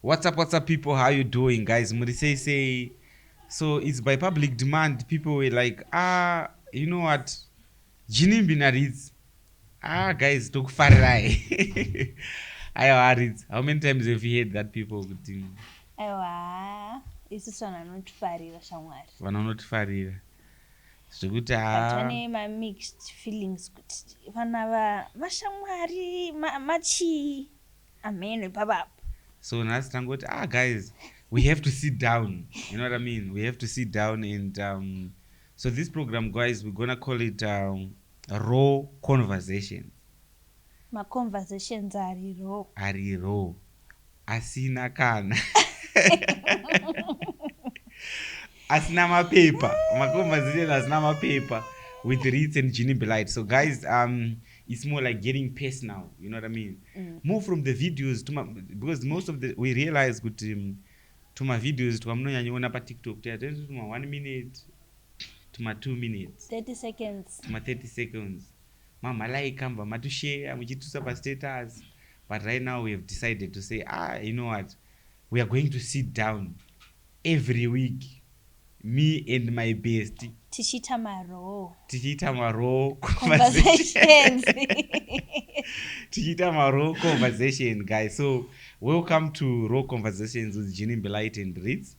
What's up, people? How you doing, guys? Say. So it's by public demand. People were like, you know what? Ginimbilite Ritz. Guys, took far right. How many times have you heard that people would think? Aiwa, isusu vanotifarira shamwari. Vanonotifarira. But vane ma-mixed feelings kuti vana vashamwari machi amenwe papapo. So that's tangoti, guys, we have to sit down. You know what I mean? We have to sit down and so this program, guys, we're gonna call it raw conversation. Ma-conversations ari raw. Asina kana. Asina mapaper. Ma-conversation asina mapaper with Ritz and Ginimbilite. So guys, it's more like getting personal. You know what I mean? More from the videos because most of we realize good to my videos to amnonyanyona pa TikTok to 1 minute to my 2 minutes 30 seconds to my 30 seconds mama like kamba matu share muchitusa pa status. But right now we have decided to say you know what, we are going to sit down every week, me and my bestie, tichita maro conversations. Tichita maro conversation, guys. So welcome to Raw Conversations with Ginimbilite and Ritz.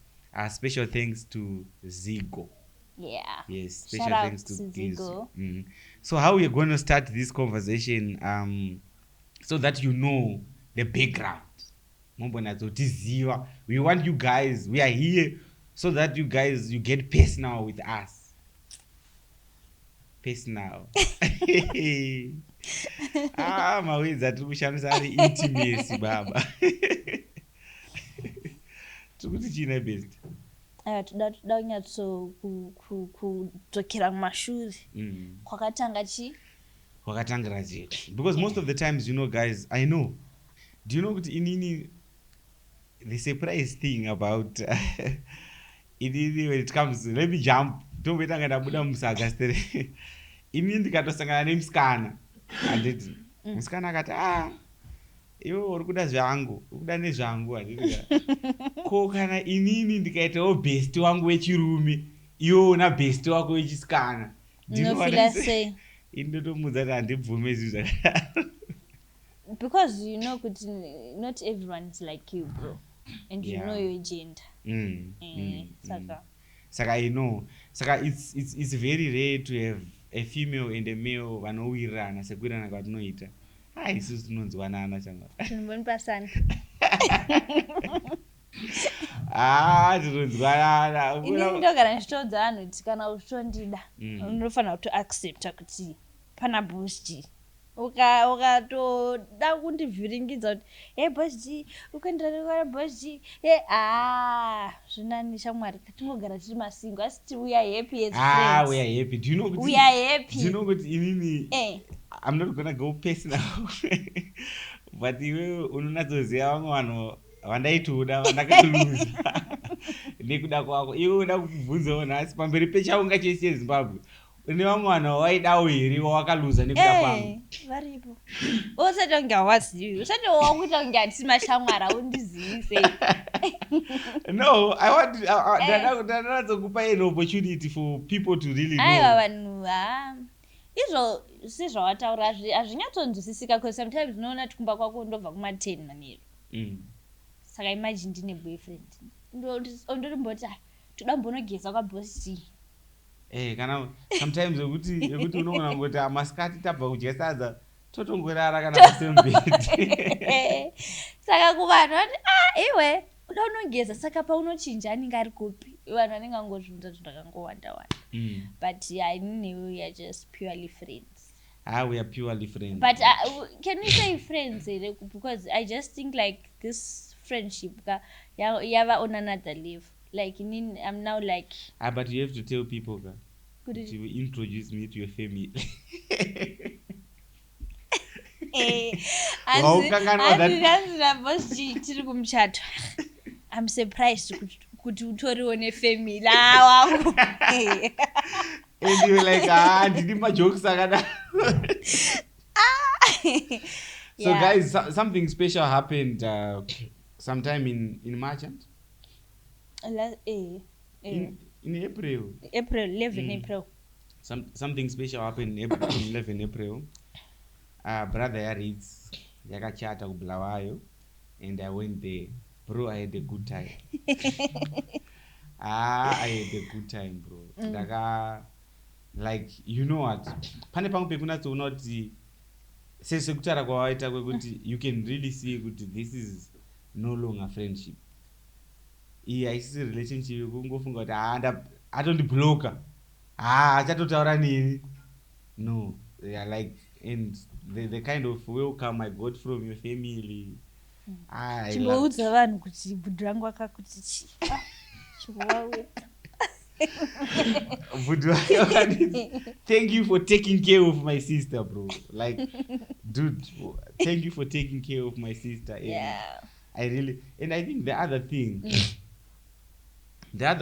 Special thanks to Zigo. Yeah. Yes, special Shout thanks to Zigo. So how we're going to start this conversation, so that you know the background. We want you guys, we are here so that you guys, you get personal with us. Personal. Mawedza tiri kushandisa ari intimacy baba. Tikuti china best. Toda kunyatso kudzokera mumashure. Kwakatanga chi? Kwakatangira chi? Because most of the times, you know, guys, I know. Do you know kuti inini the surprise thing about inini when it comes, let me jump. Don't wait until ndabuda musaga stere. Inini ndikatosangana nemusikana. Anditi musikana akati iwe uri kuda zvangu, ukuda nezvangu handiti. Ko kana inini ndikaitawo best wangu wechirume, iwe una best wako wechisikana. Ndinofila sei? Indotomudza kuti handibvume izvi zvakadaro. Because you know not everyone is like you, bro. And you know your gender. Saka I know. Saka it's very rare to have a female and a male vanowirirana sekuwirirana kwatinoita. Isusu tinonzwanana changa. Tinobonipasana. Tinonzwanana. Ini ndogara ndichitodza vanhu kuti kana uchitondida unofanira kutoaccepta kuti pana boost. Ukatoda kundivhiringidza kuti hey boss ukandirarikara boss zvinani shamwari tinogara tiri masingo asi we are happy as friends. We are happy. Do you know kuti we are happy? Do you know kuti inini I'm not gonna go personal but iwe unonatsoziva vamwe vanhu vandaitoda vandakaluza nekuda kwako. Iwe unoda kubvunzawo nhasi pamberi pechaunga chese cheZimbabwe une vamwe vanhu vaidawo here wawakaluza nekuda kwangu. Varipo. Usati unge hawazivi. Usati wakuita unge hatisi mashamwara undizivise. No, I want ndanatsokupa an opportunity for people to really know. Aiwa vanhu izvo sezvawataura hazvinyatsonzwisisika because sometimes unoona tikumba kwako ndobva kuma10 manero. Saka imagine ndine boyfriend. Ndorimboti toda mbonogeza kwabosi. Kana sometimes yekuti unoona ngoti masikati tabva kudya sadza totongorara kana pasembeti. Saka kuvanhu vati iwe uda unogeza saka paunochinja anenge ari kupi. Vanhu vanenge angozvibvunza zvakangowanda. But inini we are just purely friends. We are purely friends. But can we say friends? Because I just think like this friendship yava on another level. Like I'm now like. But you have to tell people that you will introduce me to your family. I'm surprised kuti utoriwo nefamily wangu. And you're like, ndini majokes akadaro. So guys, something special happened sometime in Marchant. In In April. April, 11 April. Something special happened in April, 11 April. Brother Ritz, yakachata kubulawayo, and I went there. Bro, I had a good time. I had a good time, bro. Like, you know what? Pane pangu pekuna to not sekutara kwawaita kwekuti you can really see kuti this is no longer friendship. Haisisi relationship kungofunga kuti atondibloka. Achatotaura nini. No, they are like, and the kind of welcome I got from your family. Chimboudza vanhu kuti bhudhu rangu akakuti chi. Thank you for taking care of my sister, bro. Like, dude, thank you for taking care of my sister. And yeah. And I think the other thing, I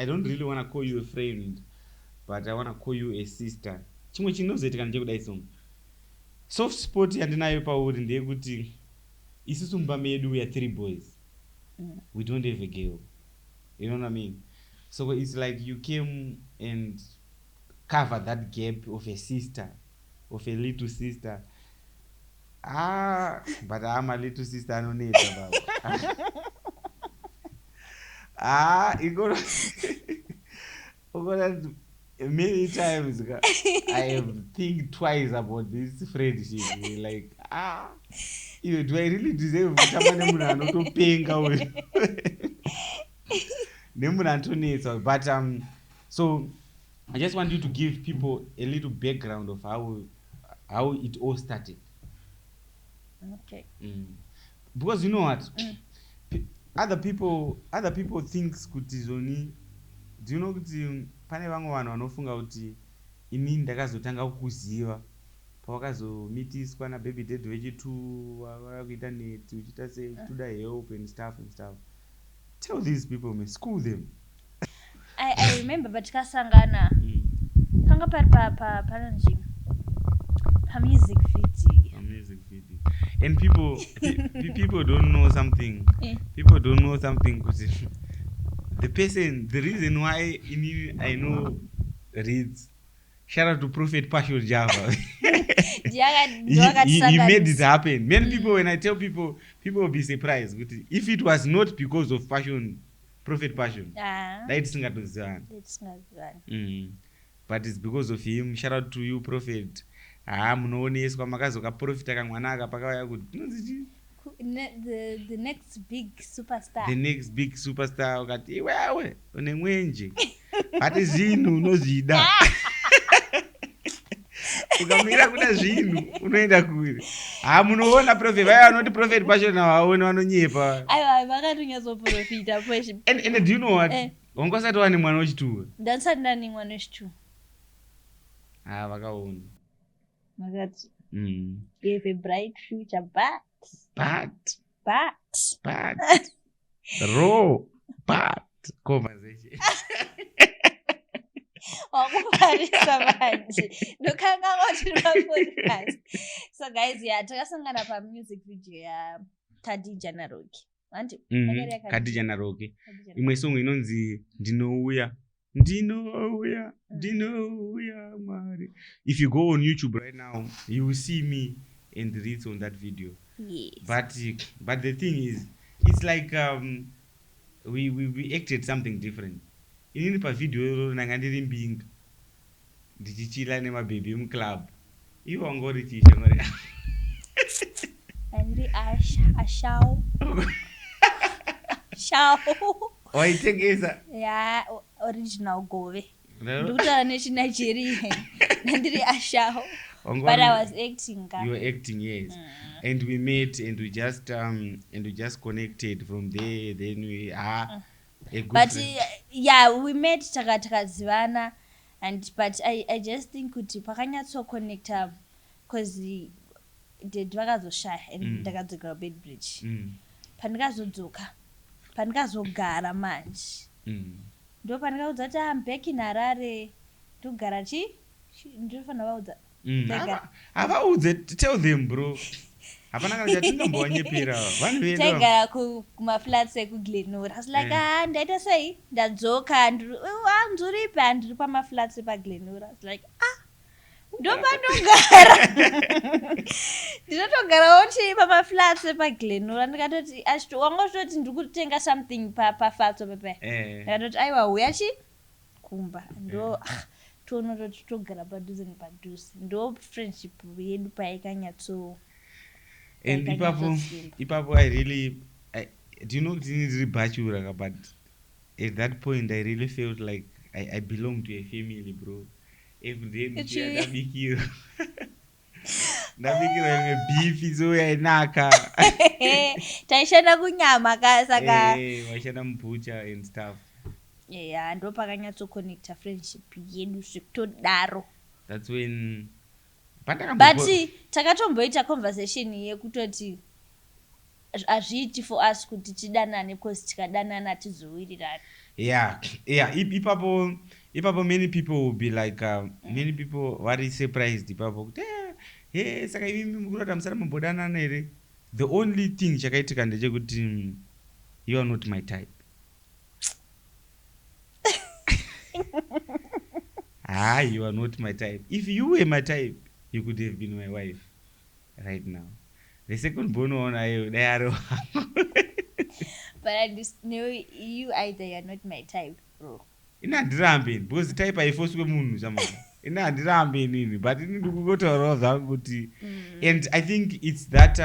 don't really want to call you a friend, but I want to call you a sister. Chimwe chinozoitika ndechekudai songo. Soft spot yandinayo pauri ndeyekuti isusu mumba medu we are 3 boys. We don't have a girl. You know what I mean? So it's like you came and covered that gap of a sister, of a little sister. But I'm a little sister, I don't need about. You gonna many times I have think twice about this friendship. Like, do I really deserve someone to penga with? But so I just want you to give people a little background of how it all started. Okay. Because you know what, other people think kuti zoni. Do you know kuti pane vamwe vanhu vanofunga kuti inini ndakazotanga kukuziva pawakazomitiswa nababy daddy wechitu wakakuita neti uchita sei uchitoda help and stuff. Tell these people, man, school them. I remember patikasangana panga pari panonzi music video. And people don't know something. People don't know something because the reason why I know Ritz, shout out to Prophet Passion Java. he made it happen. Many people, when I tell people will be surprised. If it was not because of Prophet Passion, that's not. But it's because of him. Shout out to you, Prophet. Munoonesa makazoka profita kamwana akapakauya kuti the next big superstar. Ukati iwewe une mwenje ati zvinhu unozvida ukamira kuda zvinhu unoenda kuri. Munoona prophet vaya vanoti prophet passion vaone vanonyepa. Aiwa vakatonyatsoprofita poshe. And do you know what? Wangosati wane mwana wechituwe. Ndasati ndani mwana wechituwe. Vakaona. Makati. You have a bright future, but raw conversation. Wakuparisa manje. Ndokanga watching my podcast. So guys, yeah, takasangana pa music video ya Khadija na Rocky. Anti? Khadija na Rocky. Imwe song inonzi ndinouya Mari. If you go on YouTube right now, you will see me and Ritz on that video. Yes. But the thing is, it's like we acted something different. In the video, nangandiri mbinga ndichichila nemababy mclub. Ivo angori chisha ngori. Andri ashao. Shao. Waitengesa. Yeah, original gove. Nduta Nigeria. Andri ashao. But I was acting. You were acting, yes. And we met and we just connected from there. Then we a good friend. Yeah, we met takazivana, but I just think kuti pakanyatso connecta because the vakazosha and ndakadzokera bed bridge. Pandikazodzoka. Pandikazogara manje. Ndo pandikaudza kuti I'm back in Harare. Ndogara chi? Ndinofanira vaudza. Tell them, bro. hapana kana chatinombonyepera vanhu vedu taigara kumaflats ekuglenora I was like ndaita sei ndadzoka nzuripi handiri pamaflats epaglenora I was like ndopanogara ndinotogarawo chii pamaflats epaglenora ndikatoti wangototi ndiri kutenga something pafatso pepe ndikatoti aiwa uya chi kumba ndo tonototi togara padhuze nepadhuze ndo friendship yedu paikanyatso and ipapo I really do you know kuti ndiri bachura but at that point I really felt like I belong to a family, bro. Every day ndabikira imwe beef so yainaka taishanda kunyama saka waishanda mubucha and stuff. Yeah, ndo pakanyatsokonecta friendship yedu zvekutodaro. That's when but takatomboita conversation yekutoti hazviiti for us kuti tidanane because tikadanana tizowirirana. Yeah, ipapo many people will be like many people vari surprised ipapo kuti hey saka imi mukurota musara mambodanana here. The only thing chakaitika ndechekuti you are not my type. You are not my type. If you were my type, you could have been my wife right now. The second born one, they are. But I just know you either you're not my type, bro. Inandirambe because the type aifoswe munhu zamani. Inandirambe nini but ndikugotaura zvangu kuti and I think it's that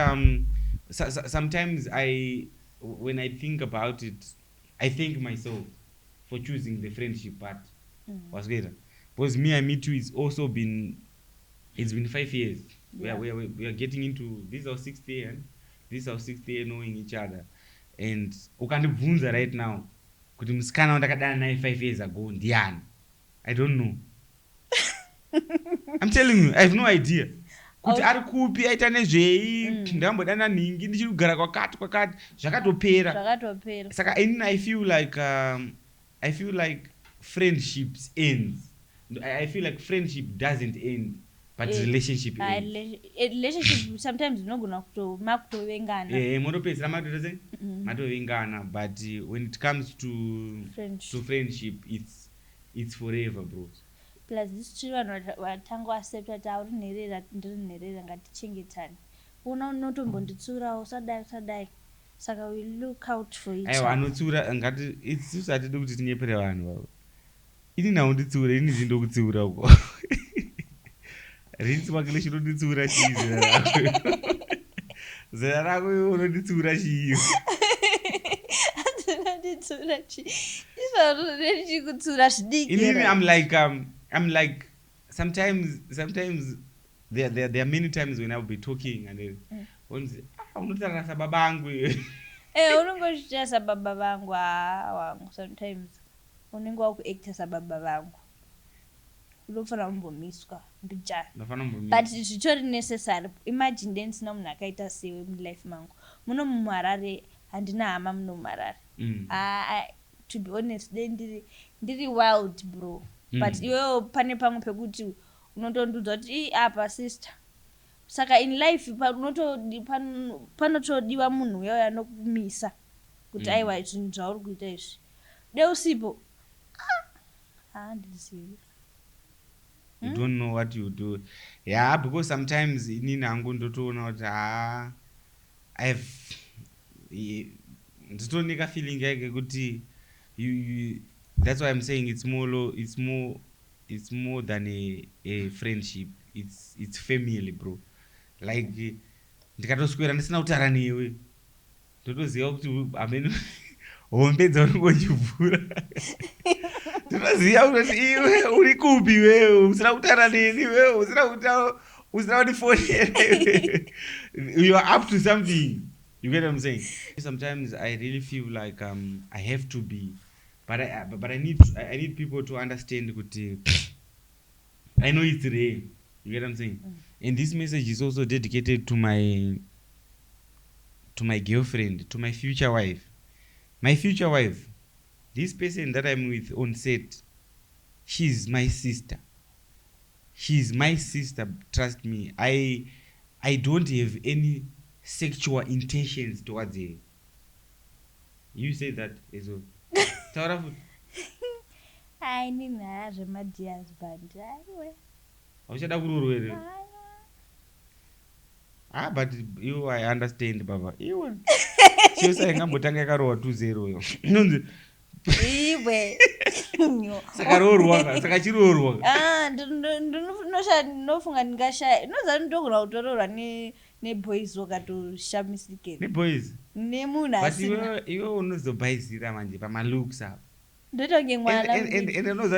sometimes when I think about it I thank myself for choosing the friendship part. Was greater because me and me too it's been 5 years. Yeah. We are getting into this our 6th year knowing each other and ukandibvunza right now kuti musikana wandakadana naye 5 years ago ndiani I don't know. I'm telling you I have no idea kuti ari kupi aita nezvei ndambodana ningi ndichiri kugara kwakati zvakatopera saka I feel like friendships ends. I feel like friendship doesn't end but relationship ends. Relationship sometimes unogona kutovengana munopedzera matovengana but when it comes to friendship it's forever, bro. Plus this children watanga accept that auri nherera ndiri nherera ngatichengetane una unotombonditsurawo sadai saka we look out for each other. Anotsura ngati isusu hatidi kuti tinyepere vanhu vavo. Ini naunditsura ini zindokutsiura uko. Ritz makile chinonditsura chii zera rako. Zera rako unonditsura chii. Nditsura chii. Izvo ndechikutsura zvidiki. Inini I'm like sometimes there are many times when I'll be talking and unotaura sababa vangu. Unongochita sababa vangu wangu sometimes. Unenge wakuacta sababa vangu. Unofanira kumbomiswa ndijana. But zvitori necessary. Imagine then sina munhu akaita sewe mulife mangu. Muno muMharare handina hama muno muMharare. To be honest ndiri wild, bro. But iwewe pane pamwe pekuti unotondudza kuti apa sister. Saka in life panotodiwa munhu uyo anokumisa kuti aiwa zvinhu zvauri kuita izvi deusipo handisivi. You don't know what you do. Yeah, because sometimes inini hangu ndotoona kuti nditonika feeling yake kuti that's why I'm saying it's more than a friendship. It's family, bro. Like ndikatoswera ndisina kutaura newe ndotoziva kuti amene hombe dzaunongochivhura totoziva kuti iwe uri kupi wewe usina kutaura neni wewe usina kutifonera you are up to something. You get what I'm saying? Sometimes I really feel like I have to be but I need people to understand kuti I know it's rare. You get what I'm saying? And this message is also dedicated to my girlfriend, to my future wife. My future wife, this person that I'm with on set, she's my sister. She's my sister, trust me. I don't have any sexual intentions towards her. You say that as well. Taura futhi. Hayi ninazvo madi husband. Aiwe. Auchada kurorwa here. But you, I understand, Baba. Iwe. Chiusa ingambotanga yakarohwa 2-0 yo. Inonzi. Iwe. Saka rohwa, saka chirohwa. Ndinofunga ndingashaya. Inoza ndogona kutororwa neboys wakatoshamisikira. Neboys? Nemunhu asina. But iwe unozobhaizira manje pamalooks apa. Ndotonge mwana. And I know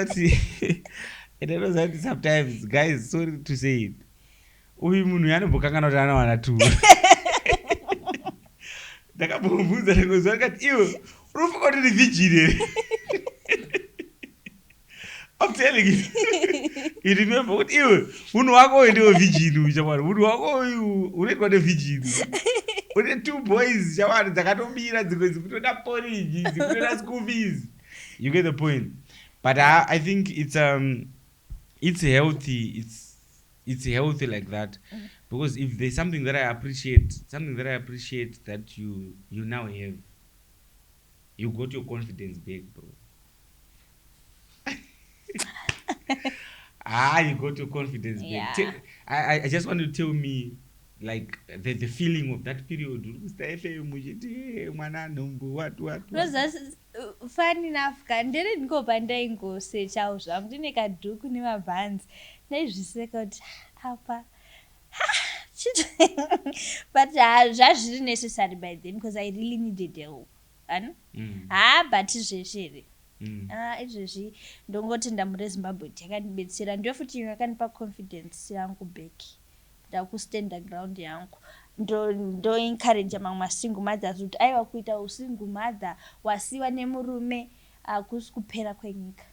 that sometimes, guys, sorry to say it. Uyu munhu yanombokangana kuti anawana 2. Ndakambomubvunza ndakazwa akati iwe unofunga kuti virgin here. I'm telling you. You remember kuti iwe munhu wako uyu ndiwe virgin uyu chamwari. Munhu wako uyu unoitwa nevirgin. Une 2 boys chamwari dzakatomira dzimwe dzikutoda porridge, dzikutoda school fees. You get the point. But I think it's healthy. It's healthy like that, because if there's something that I appreciate that you now have, you got your confidence back, bro. You got your confidence back. I just want to tell me, like, the feeling of that period. Funny enough, ndiri ndingobva ndaingosechawo zvangu ndine kadhuku nemabhanzi ndaizviseka kuti apa but zvazviri necessary by then because I really needed help. But izvezvi here izvezvi ndongoti ndambo reZimbabwe yakandibetsera, ndiyo futi yakanipa confidence yangu back, ndakustand ground yangu. Ndo encourage mamwe masingle mothers kuti aiwa kuita usingle mother wasiwa nemurume akusi kupera kwenyika,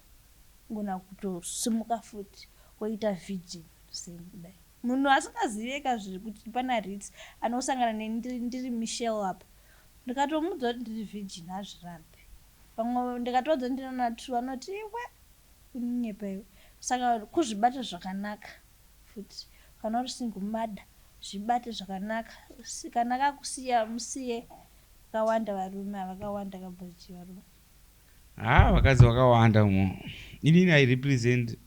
ngona kutosimuka futi woita virgin sekudai. Munhu asingaziveka zviri kuti pana Ritz anosangana ndiri Michelle apa, ndikatomudza kuti ndiri virgin hazvirambi. Pamwe ndikatodza ndinona 2 anoti iwe kunyepa iwe. Saka kuzvibata zvakanaka futi kana uri single mother zvibate zvakanaka. Kana kakusiya musiye. Vakawanda varume vakawanda kabhoji varume. Vakadzi vakawanda mo. Inini I represent.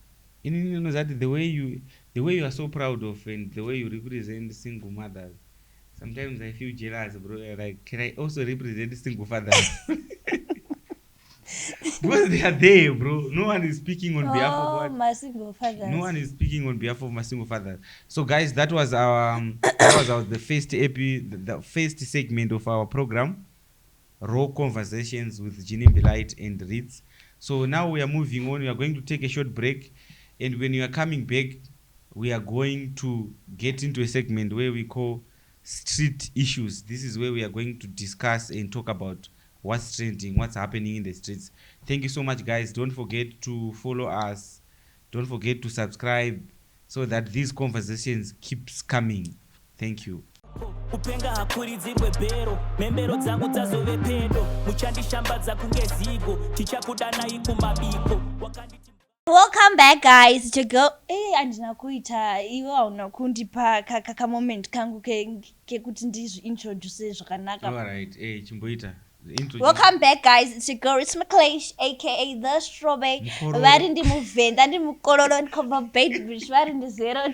Inini knows that the way you are so proud of and the way you represent single mothers. Sometimes I feel jealous, bro. Like, can I also represent single fathers? Because they are there, bro. No one is speaking on behalf of what? My single fathers. No one is speaking on behalf of my single fathers. So, guys, that was our the first the first segment of our program, Raw Conversations with Ginimbilite and Ritz. So now we are moving on. We are going to take a short break, and when we are coming back, we are going to get into a segment where we call Street Issues. This is where we are going to discuss and talk about what's trending, what's happening in the streets. Thank you so much, guys. Don't forget to follow us. Don't forget to subscribe so that these conversations keeps coming. Thank you. Upenga hakuridzirwe bhero membero dzangu dzazove pedo muchandishambadza kunge zigo tichakudanai kumabiko. Welcome back, guys. It's your girl. Andina kuita iwe hauna kundipa kaka moment kangu kekuti ndizvi-introduce zvakanaka. Alright, chimboita. Welcome back, guys. It's your girl, it's McLeish, aka The Strawberry. Vari ndi muvenda ndi mukororo ndikomba bait bitch. Vari ndi 02.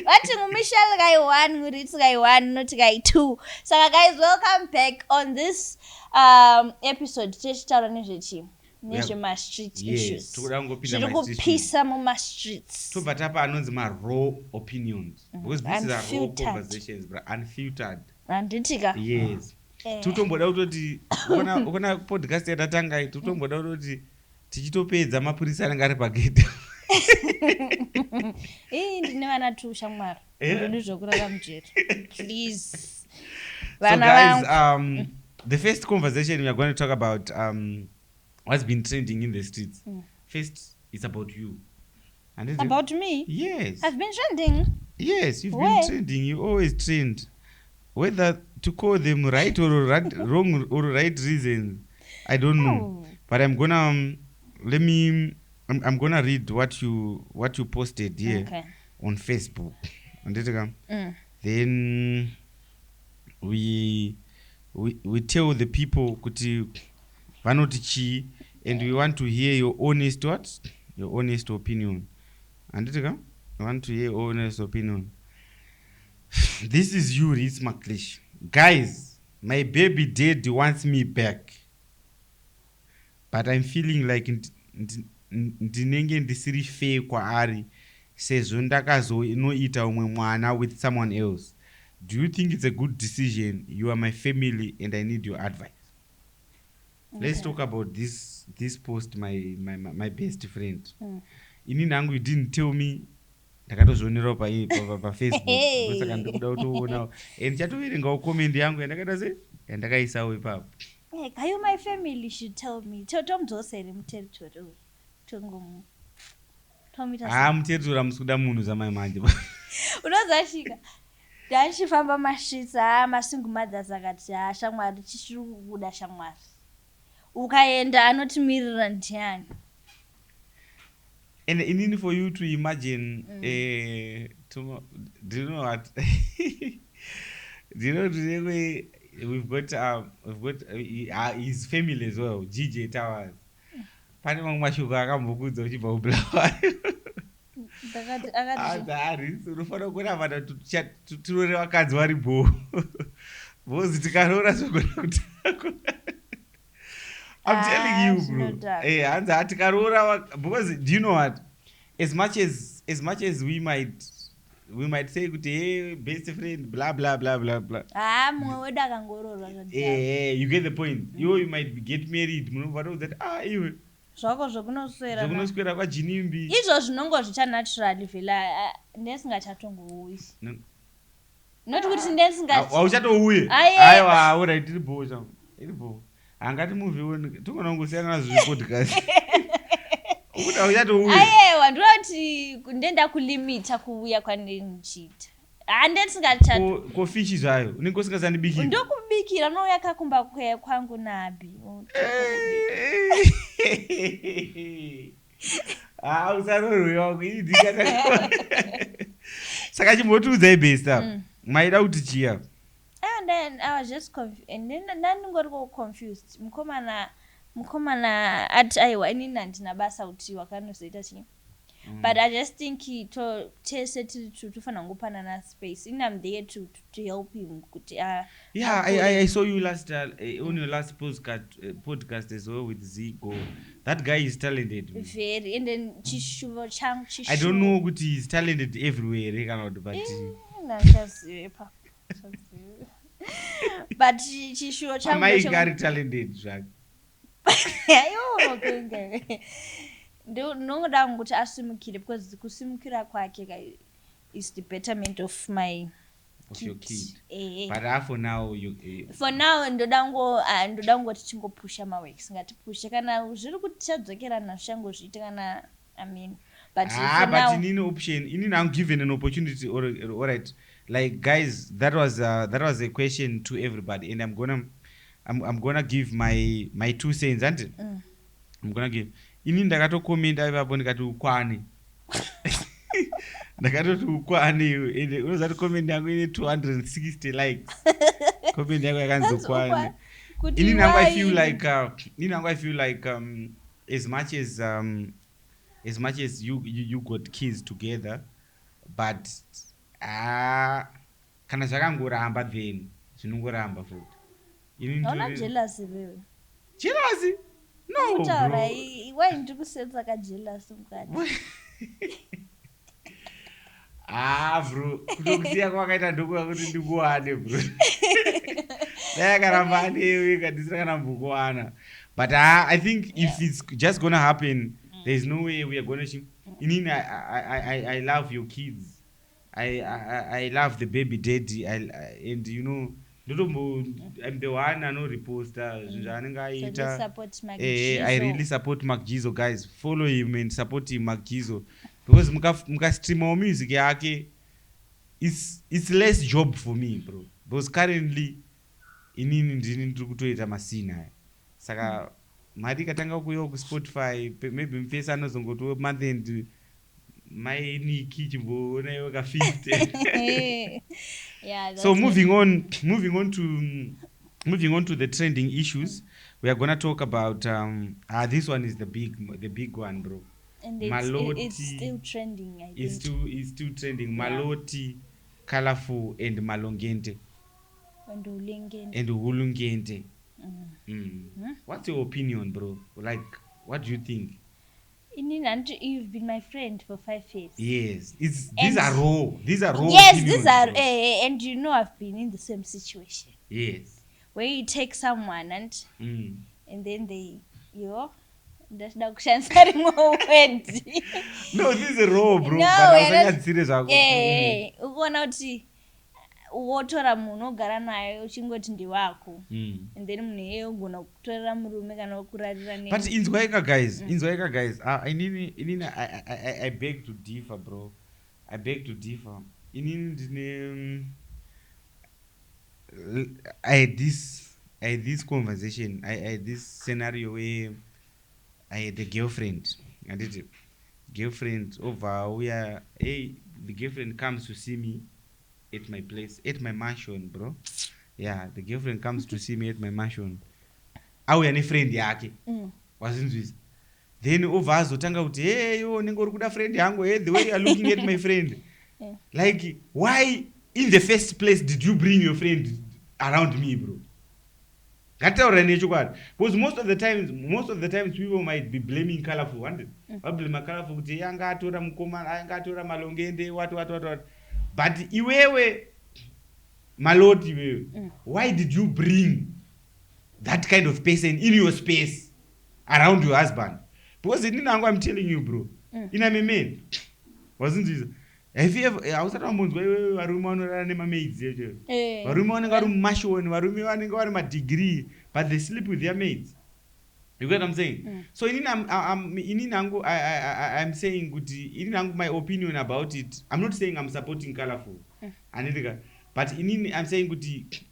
Vati ngumishal guy 1, nguritz guy 1, not guy 2. So guys, welcome back on this episode. Tichitaura nezvechi nezvema street issues. Zviri kupisa muma streets. Tobva tapa anonzi ma raw opinions. Because this is a raw conversations, bro. Unfiltered. Anditika. Yes. Tutomboda kutoti ukona podcast yatatanga tutomboda kutoti tichitopedza mapurisa anenge ari pagedhi. Ndine vana 2 shamwari. Ndini zvokurara mujeri. Please. So guys, the first conversation we are going to talk about what's been trending in the streets. First, it's about you. And about me? Yes. I've been trending. Yes, you've been trending. You always trend. Whether to call them right or wrong or right reasons, I don't know. But I'm gonna I'm gonna read what you posted here on Facebook. Then we tell the people kuti vanoti chi, and we want to hear your honest opinion. Anditika? I want to hear your honest opinion. This is you, Ritz McLeish. Guys, my baby daddy wants me back, but I'm feeling like ndinenge ndisiri fair kwaari sezvo ndakazonoita umwe mwana with someone else. Do you think it's a good decision? You are my family and I need your advice. Okay. Let's talk about this post my best friend. Ini nangu, you didn't tell me. Ndakatozvionera pa Facebook saka ndikuda kutoona and chatoverengawo comment yangu yandakata sei yandakaisawo ipapo. Hey, kayo my family should tell me. Tomudzosere muteritori tongomu. Muteritori amusikuda munhu zamai manje. Unozashika. Ndachifamba masvitsa masingle mothers akati shamwari tichiri kubuda shamwari. Ukaenda anotimirira ndiani. And in for you to imagine, do you know what? Do you know today we've got his family as well, GJ Towers. Pane mamwe mashoko akambokudza uchibva kubulawa. Akati unofanira kuona vana turore vakadzi vari bho. Bozi tikaroora zvogona kutakura. I'm telling you, bro. Hey, because do you know what? As much as we might say, hey, best friend, blah blah blah blah blah. You get the point. You might get married. You. Zvokunoswera kwaJinimbi. Izvo zvinongo zvicha-naturally vela ndesingachatongoui. Not kuti ndesingacha. Auchatouye. Aiwa, alright, iri bho chamo. Iri bho. Angati movie tongona ngosiyana nazvo zvepodcast. Ukuti auchatouye. Aiwa, ndinoti ndenda kulimita kuuya kwandinochiita. Handesingacha. Kofishi zvayo. Unenge usingazandibikira. Ndokubikira nouya kakumba kwangu nabi. Usarorwewa kuidika. Saka chimbotiudzai best up. Maida kuti chia. And then I was just confused. And then ndandingori confused. Mukomana ati aiwa inini handina basa kuti wakanozoita chii. But I just think tese tinofanira kungopanana space. I'm there to help him. Yeah, I saw you last on your last podcast as well with Zico. That guy is talented. Very. And then chishuvo. I don't know what he's talented everywhere, but but chishuvo changu. My guy talented, Jack. Ndinoda kuti asimukire because kusimukira kwake is the betterment of your kid. But for now for now ndoda ngoti chingopusha maworks ngatipushe kana zviri kuti chadzokerana zvishangozviita kana but but in option I'm given an opportunity. All right, like guys, that was a question to everybody, and I'm gonna give my 2 cents, aren't I'm gonna give. Ini ndakatokomenda ipapo ndikati ukwane. Ndakatoti ukwane, unozati comment yangu ine 260 likes. Comment yangu yakanzi ukwane. Ini nangu I feel like as much as you got kids together, but kana zvakangoramba then zvinongoramba futi. Hauna jealousy wewe. Jealousy? No, bro. Why ndiri kusenza ka jealous mukati? Bro, kutokusiya kwakaita ndoko kuti ndikuwane bro. Ndakaramba anewe kadisira kana mbukuwana. But I think if it's just gonna happen, there's no way we are gonna I love your kids. I love the baby daddy. And you know, I'm the one I know reposter. I really support Mark Gizo, guys. Follow him and support him, Mark Gizo, because muka stream our music yake. It's less job for me, bro. Because currently inini ndiri kutoita masina. Saka mari katanga kuyo ku Spotify, maybe mfesa anozongoto month end my niki chimboona yo ka 50. Yeah. That's So it. moving on to the trending issues, we are gonna talk about this one is the big one, bro. And Maloti it's still trending, I think. It's still trending. Yeah. Maloti, colorful, and malongente And Ulingeni. and hulungente. What's your opinion, bro? Like, what do you think? You've been my friend for 5 years. Yes, these And- are raw. These are raw. Yes, opinions, these are, bro. and you know I've been in the same situation Yes. where you take someone and then they, ndachida kushandisa rimwe word. No, this is raw, bro. No, But we're I not- was serious. Ukuona kuti wotora munhu ogara naye uchingoti ndiwako, and then munhu iyeye ugona kutorera murume kana kurarira ne. But inzwaika guys. I beg to differ, bro. I beg to differ. I had this conversation. I had this scenario where I had a girlfriend. I did it. Girlfriend over where the girlfriend comes to see me at my place, at my mansion, bro. Yeah, the girlfriend comes to see me at my mansion. Auya ne friend yake. Wazinzwisa. Then over azotanga kuti hey yo ninge uri kuda friend yangu, hey, the way you are looking at my friend. Like, why in the first place did you bring your friend around me, bro? Because most of the times people might be blaming colorful. Blame colorful kuti yanga atora mukoma, yanga atora malongende, what. But iwewe maloti iwewe. Why did you bring that kind of person in your space around your husband? Because I'm telling you, bro. Ina meme. Wasn't this? Have you ever ausara munzwa varume vanorara nemamaids echo. Varume vanenge vari mumashoni, varume vanenge vari madegree, but they sleep with their maids. You get what I'm saying? So I'm saying my opinion about it. I'm not saying I'm supporting colorful. But I'm saying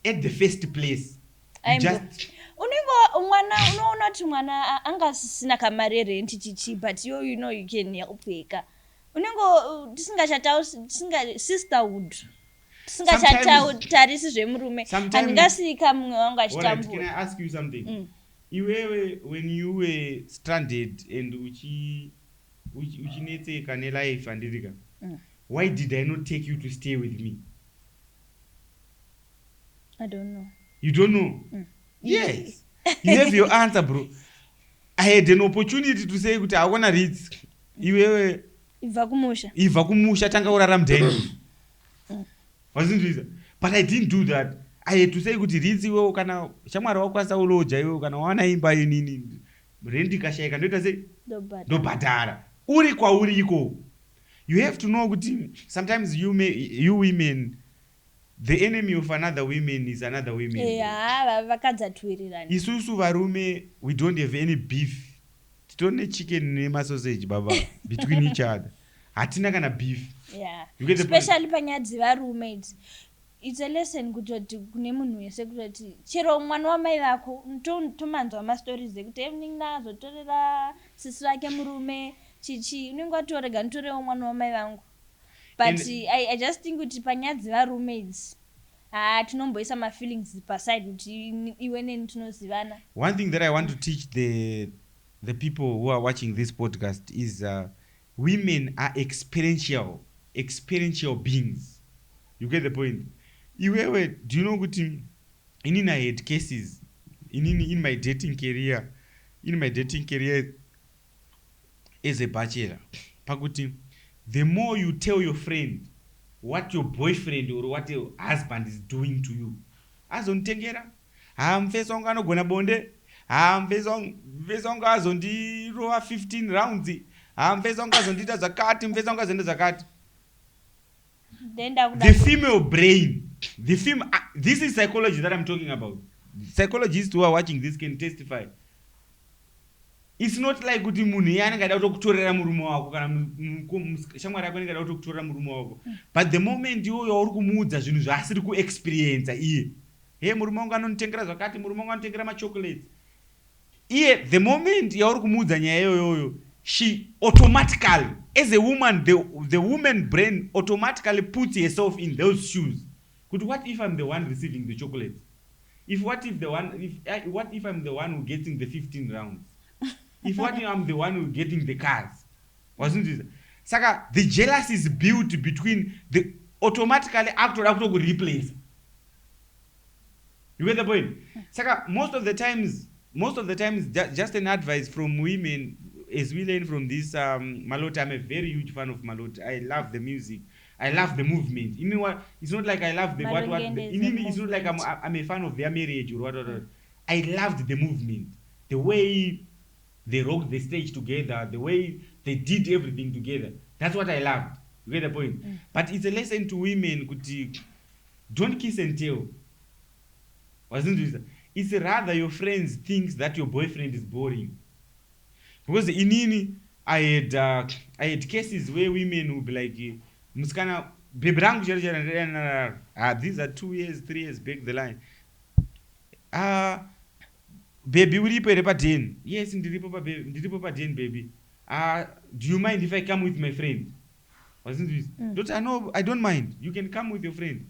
at the first place. Just unoona kuti mwana angasisina kamari yerenti chichi, but you know you can helpeka. Unenge sisterhood tisingachataurisi zvemurume, handingasika mumwe wangu achitambura. Can I ask you something? Iwewe, when you were stranded and uchinetseka nelife andirika, why did I not take you to stay with me? I don't know. You don't know? Yes. You have your answer, bro. I had an opportunity to say kuti I wanna read. Iwewe ibva kumusha tanga urara mudheni. Wasn't it? But I didn't do that. I had to say kuti Ritz iwewe kana shamwari wakwanisa uloja iwewe kana wana imba inini rendi kashayika ndoita sei ndobhadhara uri kwauri iko. You have to know kuti sometimes you women, the enemy of another woman is another woman. Yeah, vakadzatwirirana. Isusu varume, we don't have any beef. Titone chicken nemasausage baba between each other. Hatina kana beef. Yeah. Especially panyaya dzevarume idzi. It's a lesson kutoti kune munhu wese kutoti chero mwana wamai vako tomanzwa mastories ekuti emuningi azotorera sisi vake murume chichi unenge watorega ntorewo mwana wamai vangu. But I just think kuti panyaya dzevarume idzi tinomboisa mafeelings paside kuti iwe neni tinozivana. One thing that I want to teach the people who are watching this podcast is women are experiential beings. You get the point? Iwewe, do you know kuti inini I had cases in my dating career as a bachelor. Pakuti, the more you tell your friend what your boyfriend or what your husband is doing to you, azontengera, mfesa wangu anogona bonde, mfesa wangu azondirowa 15 rounds, mfesa wangu azondita zakati, mfesa wangu azonda zakati. The female brain, this is psychology that I'm talking about. Psychologists who are watching this can testify. It's not like kuti munhu yana ngada kutorera murume wako kana shamwari yako ngada kutorera murume wako. But the moment you uri kumuudza zvinhu zvaasiri kuexperience iye. Hey, murume wangu anonditengera zvakati, murume wangu anonditengera machocolates. Iye, the moment yauri kumuudza nyaya iyoyo, she automatically, as a woman, the woman brain automatically puts herself in those shoes. But what if I'm the one receiving the chocolates? What if I'm the one who getting the 15 rounds? What if I'm the one who getting the cars? Wasn't it? Saka, the jealousy is built between the automatically after replace. You get the point? Saka, most of the times, just an advice from women, as we learn from this Malota. I'm a very huge fan of Malota. I love the music. I love the movement. You know what? It's not like I love the what. It's not like I'm a fan of their marriage or what. I loved the movement, the way they rocked the stage together, the way they did everything together. That's what I loved. You get the point? But it's a lesson to women. Don't kiss and tell. Wasn't it? It's rather your friends thinks that your boyfriend is boring. Because in I had cases where women would be like, Muskana, these are 2 years, 3 years back the line. Baby, will you pay the patin? Yes, in the patin, baby. Do you mind if I come with my friend? Wasn't it? Daughter, no, I don't mind. You can come with your friend.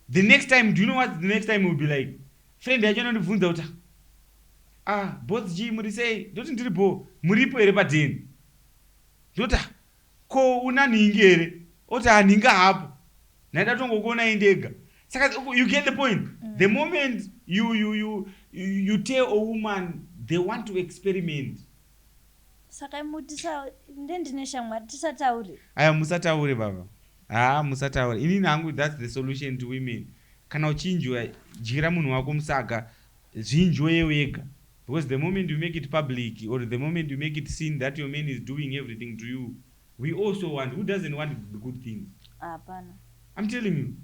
The next time, do you know what the next time will be like? Friend, I don't know daughter. Both G Muri say, don't dribble, Muripo Erepatin. Daughter, ko una ningere, ota ninga hapo. Nada tongo kona indega. You get the point. The moment you tell a woman they want to experiment. Saka mutisa ndendineshang matisatauri. Aya musatauri baba. Musatauri. Ini nangu that's the solution to women. Kana uchinjwa jira munhu wako musaka zvinjwe wega. Because the moment you make it public or the moment you make it seen that your man is doing everything to you, we also want. Who doesn't want the good things? Hapana. I'm telling you.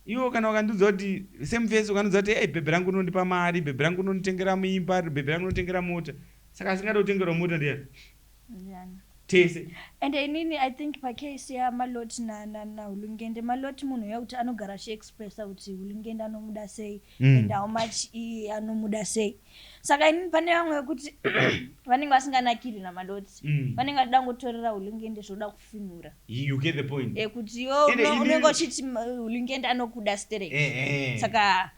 Iwo kana wakandudza kuti same face ukandudza kuti hey bebe rangu unondipa mari, bebe rangu unonditengera muimba, bebe rangu unonditengera mota. Saka asingada kutengera mota ndiye. Ndiyani. Tese. And I think pa case ya Maloti na Ulungende, Maloti munhu yakuti anogara express kuti Ulungende anomuda sei and how much anomuda sei. Saka pane vamwe kuti vanenge vasinganakiri na Maloti. Vanenge vachida ngotorera Ulungende zvoda kufinura. You get the point. Kuti yo unenge uchiti Ulungende anokuda straight. Saka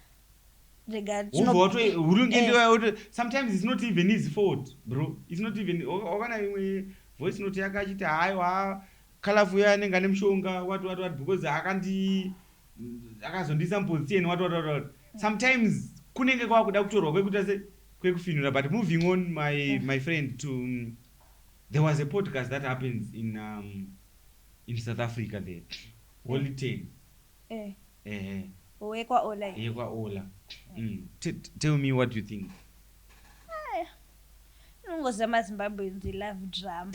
sometimes it's not even his fault, bro. It's not even voice note yakachiti haiwa kalafu yanenge ane mushonga what because akazondisa position what sometimes kunenge kwakuda kutorwa kwekuti kwekufinura. But moving on, my friend, to there was a podcast that happens in South Africa there. Holy 10. Kwa Ola. Tell me what you think. Zimbabweans, they love drama.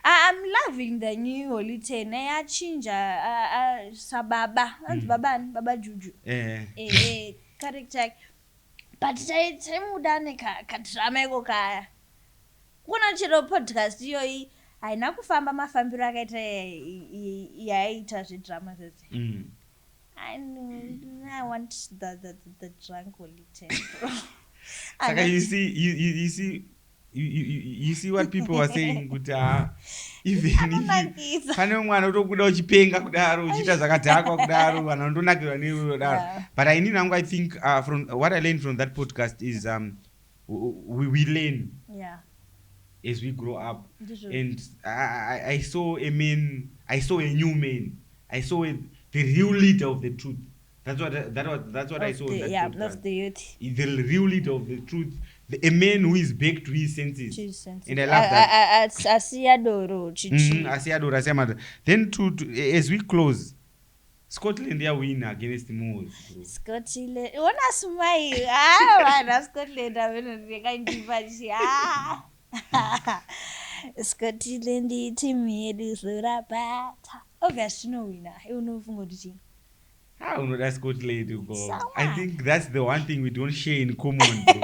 I'm loving the new Holy 10. Chinja Sababa and Baba Juju. Character. But mudane ka drama eko kaya. Kuna chiro podcast yo aina kufamba mafambiro akaita yaita zvedrama zese. I want the drunk Holy 10. Saka, you see what people are saying. Even if pane mwana utokuda uchipenga kudaro uchita zakadhakwa kudaro vanhu vanondonakirwa nerodaro. But I think from what I learned from that podcast is we learn as we grow up. And I saw a man, I saw a new man, I saw the real leader of the truth. That's what I saw. That's the youth. The real leader of the truth. A man who is back to his senses. And I love that. Asiyadoro. Asiyadoro. Then as we close, Scotland are winning against Moors. Scotland. Una smile. Scotland are winning. Scotland team is Rabata. Obviously no winner. You know from what you that's Scotland. I think that's the one thing we don't share in common, bro.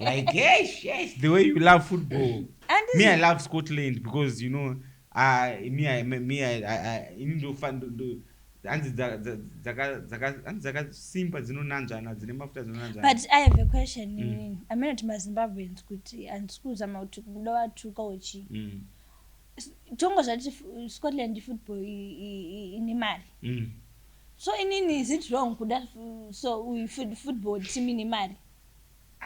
Like, yes, the way you love football. I love Scotland because, you know, I need to find the But I have a question. I mean, to my Zimbabweans and schools I'm out to go to coach. Tongo Scotland football in Mali. So inini is it wrong kuda so we football team in mari?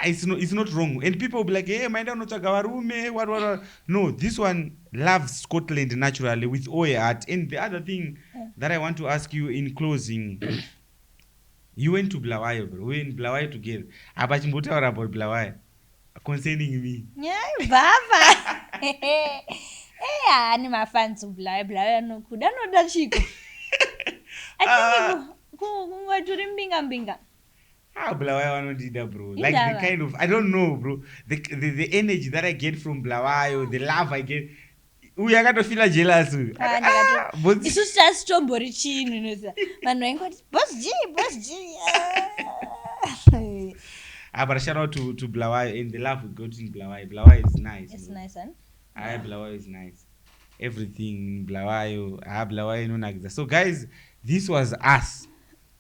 It's not wrong. And people will be like, hey, maenda unotsvaga varume, what. No, this one loves Scotland naturally with all your heart. And the other thing that I want to ask you in closing, you went to Blawayo, bro. We were in Blawayo together. Abachimbotaura about Blawayo concerning me. Yeah, baba. Hey, ani mafans Blawayo no kuda no dachiko. I think kungwaturi mbinga. Blawayo wanodida, bro. Like the kind of, I don't know, bro. The energy that I get from Blawayo, the love I get. We are going to feel jealous. But it's just strawberry chin, you know. Man, boss G. But shout out to Blawayo and the love we got in Blawayo. Blawayo is nice. It's nice, huh? Blawayo is nice. Everything Blawayo. Blawayo no nagza. So guys, this was us.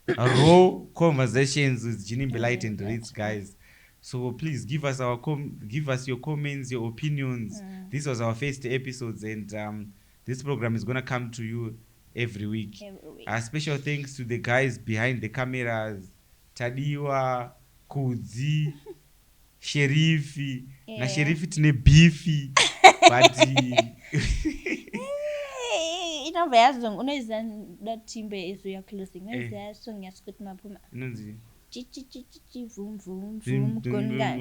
Raw conversations with Ginimbilite and Ritz, guys. So please give us your comments, your opinions. This was our first episodes, and this program is gonna come to you every week. Special thanks to the guys behind the cameras, Tadiwa, Kudzi, Sherifi. Na Sherifi tine beefy, but that timbe is your closing. There's song yes good mapuma. Vroom vroom gongan.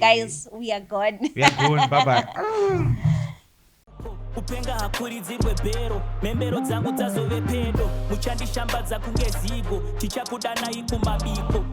Guys, we are gone. Bye bye. Kupenga hakuridzirwe bhero membero dzangu dzazove pedo muchandishambadza kunge zigo tichakudanai kumabiko